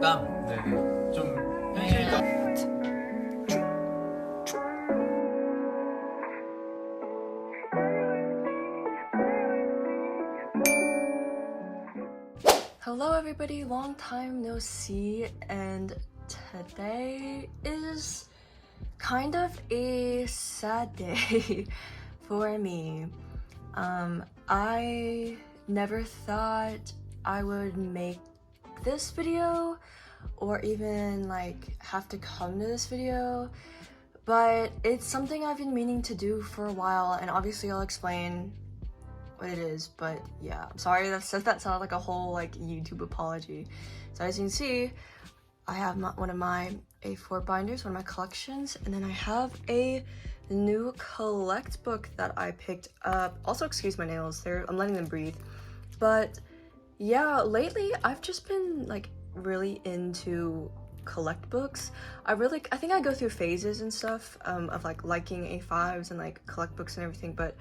감. 네네. 좀 현실적. Hello everybody, long time no see, and today is kind of a sad day for me. I never thought I would make this video or even like have to come to this video, but it's something I've been meaning to do for a while, and obviously I'll explain what it is. But yeah, I'm sorry that sounded like a whole like YouTube apology. So as you can see, I have one of my A4 binders, one of my collections, and then I have a new collect book that I picked up. Also, excuse my nails, I'm letting them breathe. But yeah, lately I've just been like really into collect books. I think I go through phases and stuff of like liking A5s and like collect books and everything, but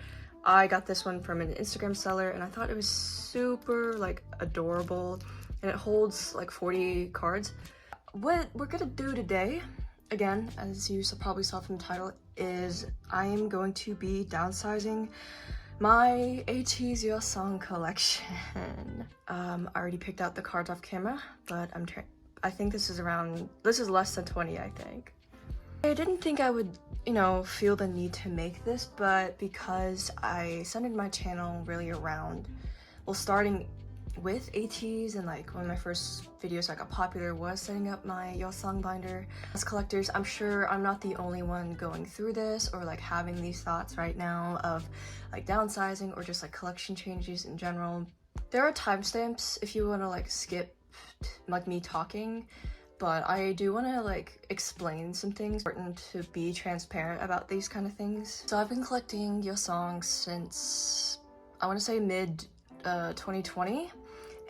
I got this one from an Instagram seller and I thought it was super like adorable, and it holds like 40 cards. What we're gonna do today, again, as you probably saw from the title, is I am going to be downsizing my ATEEZ Your Song collection. I already picked out the cards off camera, but I think this is less than 20, I think. I didn't think I would, feel the need to make this, but because I centered my channel really around, well, starting with ATEEZ, and like one of my first videos that got popular was setting up my Your Song binder. As collectors, I'm sure I'm not the only one going through this or like having these thoughts right now of like downsizing or just like collection changes in general. There are timestamps if you want to like skip like me talking, but I do want to like explain some things. It's important to be transparent about these kind of things. So I've been collecting Your Songs since I want to say mid 2020,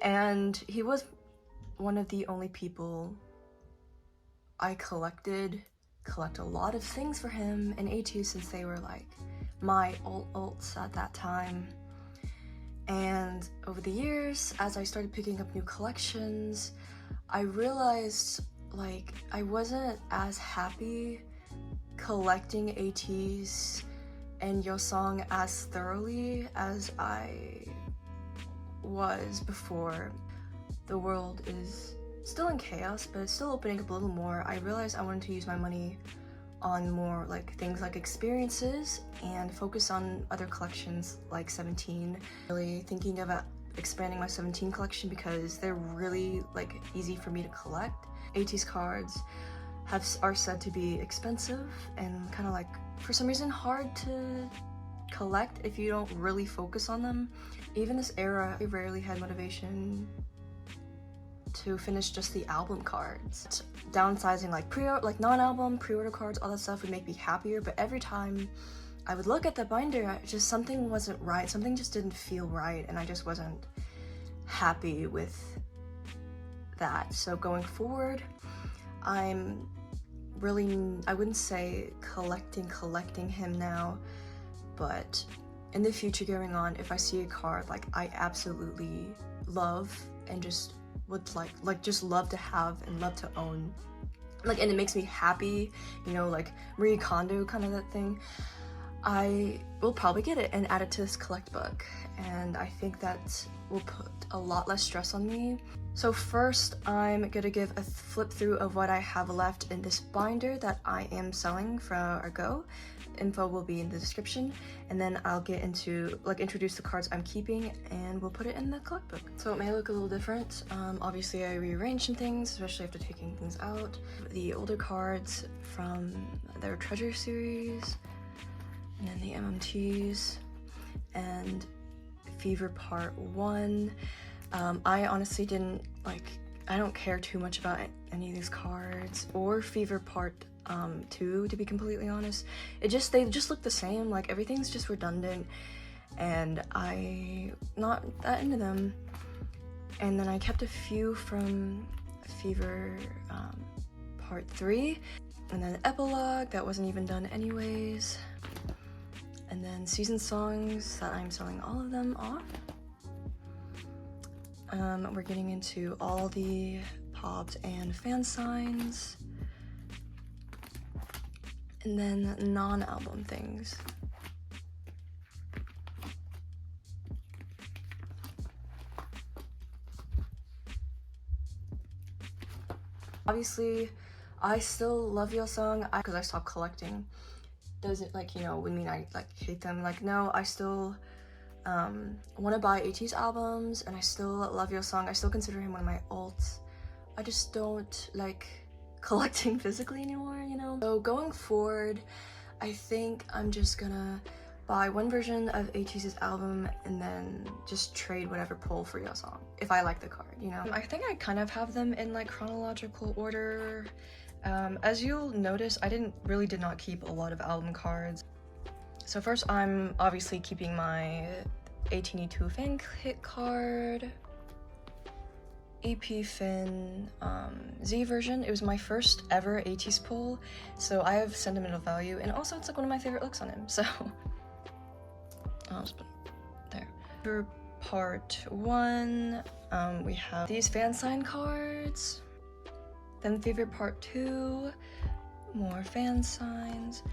and he was one of the only people I collect a lot of things for him and ATEEZ, since they were like my alts at that time. And over the years, as I started picking up new collections, I realized like I wasn't as happy collecting ATEEZ and Your Song as thoroughly as I was before. The world is still in chaos, but it's still opening up a little more. I realized I wanted to use my money on more like things like experiences and focus on other collections like 17. Really thinking about expanding my 17 collection because they're really like easy for me to collect. ATEEZ cards are said to be expensive and kind of like for some reason hard to collect if you don't really focus on them. Even this era, I rarely had motivation to finish just the album cards. Downsizing like non-album pre-order cards, all that stuff would make me happier, but every time I would look at the binder, just something wasn't right. Something just didn't feel right, and I just wasn't happy with that. So going forward, I'm really, I wouldn't say collecting him now, but in the future going on, if I see a card like I absolutely love and just would just love to have and love to own, like, and it makes me happy, like Marie Kondo kind of that thing, I will probably get it and add it to this collect book, and I think that will put a lot less stress on me. So first, I'm gonna give a flip through of what I have left in this binder that I am selling for our go. Info will be in the description, and then I'll get into introduce the cards I'm keeping, and we'll put it in the collect book. So it may look a little different. Obviously I rearranged some things, especially after taking things out. The older cards from their Treasure series, and then the MMTs, and Fever Part 1. I honestly I don't care too much about any of these cards, or Fever Part 2, to be completely honest. They just look the same, like everything's just redundant, and I'm not that into them. And then I kept a few from Fever Part 3, and then Epilogue that wasn't even done anyways, and then Season Songs that I'm selling all of them off. We're getting into all the props and fan signs. And then non-album things. Obviously, I still love your song because I stopped collecting. Doesn't like, you know, would mean I like hate them. Like, no, I still want to buy AT's albums, and I still love your song. I still consider him one of my alts. I just don't like collecting physically anymore, you know? So going forward, I think I'm just gonna buy one version of AT's album and then just trade whatever pull for your song if I like the card, you know? I think I kind of have them in like chronological order. As you'll notice, I did not keep a lot of album cards. So first, I'm obviously keeping my 18E2 fan kit card, EP Fin Z version. It was my first ever ATEEZ pull, so I have sentimental value, and also it's like one of my favorite looks on him, so I'll just put it there. For part 1, we have these fan sign cards. Then favorite part 2, more fan signs.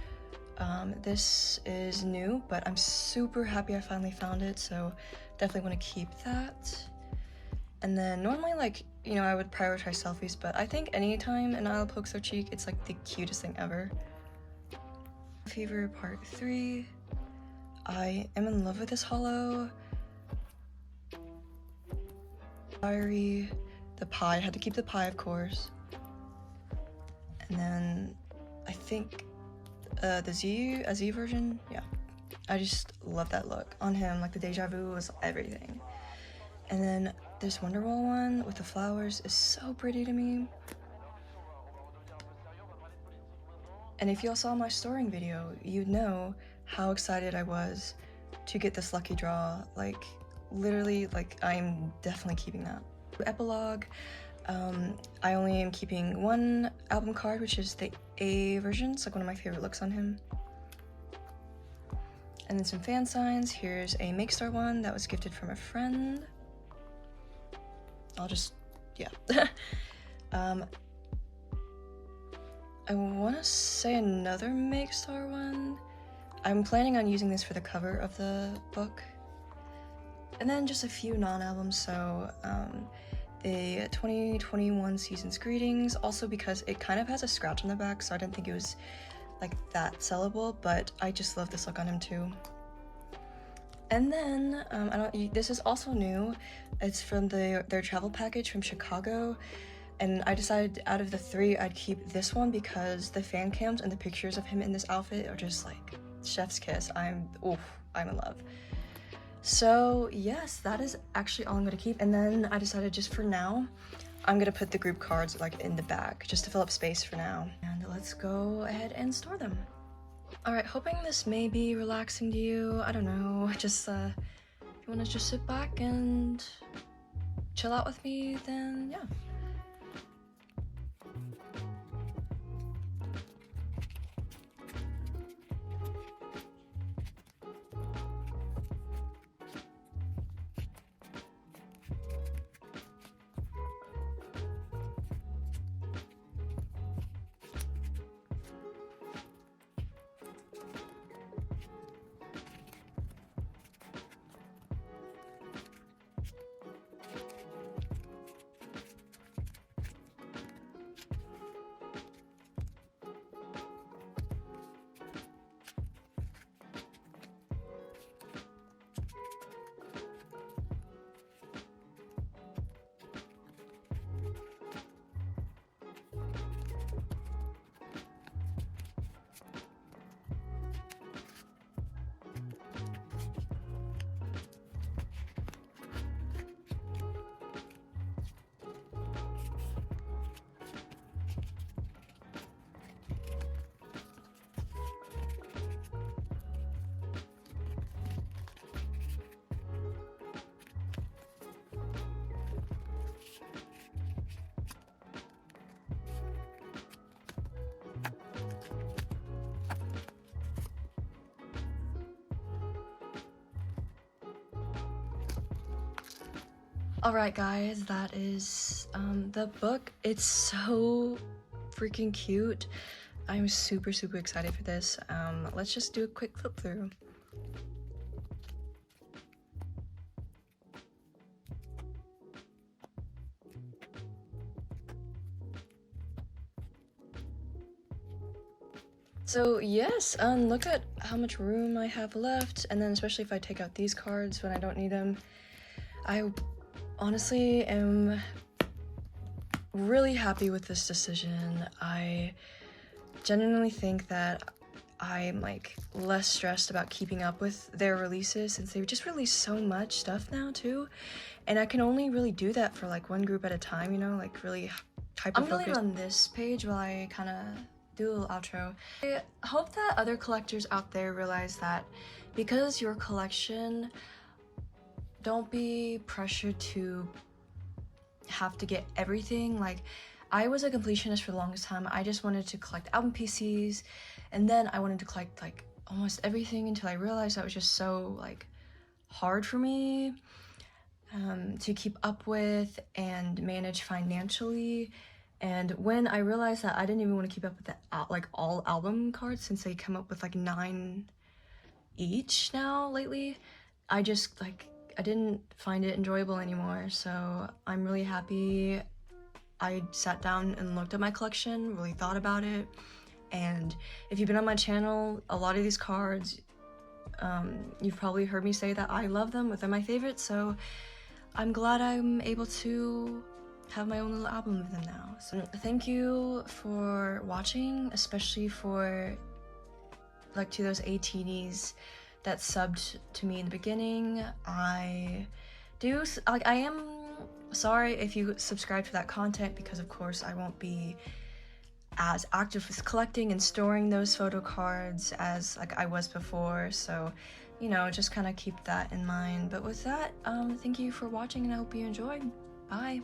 This is new, but I'm super happy I finally found it, so definitely want to keep that. And then normally, like, you know, I would prioritize selfies, but I think anytime an idol pokes their cheek, it's like the cutest thing ever. Favorite part 3. I am in love with this holo. Diary, the pie, had to keep the pie, of course. And then I think the Z version, yeah. I just love that look on him, like the deja vu was everything. And then this Wonderwall one with the flowers is so pretty to me. And if y'all saw my storing video, you'd know how excited I was to get this lucky draw. Like, literally, like, I'm definitely keeping that. Epilogue, I only am keeping one album card, which is the A version. It's like one of my favorite looks on him. And then some fan signs. Here's a Make Star one that was gifted from a friend. I'll just, yeah. I want to say another Make Star one. I'm planning on using this for the cover of the book. And then just a few non-albums, so the 2021 Season's Greetings, also because it kind of has a scratch on the back, so I didn't think it was like that sellable, but I just love this look on him too. And then, this is also new. It's from their travel package from Chicago. And I decided out of the 3, I'd keep this one because the fan cams and the pictures of him in this outfit are just like chef's kiss. I'm in love. So yes, that is actually all I'm gonna keep. And then I decided just for now, I'm gonna put the group cards like in the back just to fill up space for now. And let's go ahead and store them. All right, hoping this may be relaxing to you. I don't know, just if you wanna just sit back and chill out with me, then yeah. Alright guys, that is the book. It's so freaking cute. I'm super excited for this. Let's just do a quick flip through. So yes, look at how much room I have left, and then especially if I take out these cards when I don't need them. I honestly am really happy with this decision. I genuinely think that I'm like less stressed about keeping up with their releases since they just release so much stuff now too, and I can only really do that for like one group at a time, you know, like really hyper-focused. I'm gonna leave on this page while I kind of do a little outro. I hope that other collectors out there realize that because your collection, don't be pressured to have to get everything. Like, I was a completionist for the longest time. I just wanted to collect album PCs, and then I wanted to collect like almost everything until I realized that was just so like hard for me to keep up with and manage financially. And when I realized that I didn't even want to keep up with the like all album cards, since they come up with like 9 each now lately, I just like I didn't find it enjoyable anymore. So I'm really happy I sat down and looked at my collection, really thought about it. And if you've been on my channel, a lot of these cards, you've probably heard me say that I love them, but they're my favorites. So I'm glad I'm able to have my own little album of them now. So thank you for watching, especially for like to those ATDs that subbed to me in the beginning. I am sorry if you subscribe to that content, because of course I won't be as active with collecting and storing those photo cards as like I was before, so you know, just kind of keep that in mind. But with that, thank you for watching and I hope you enjoyed. Bye.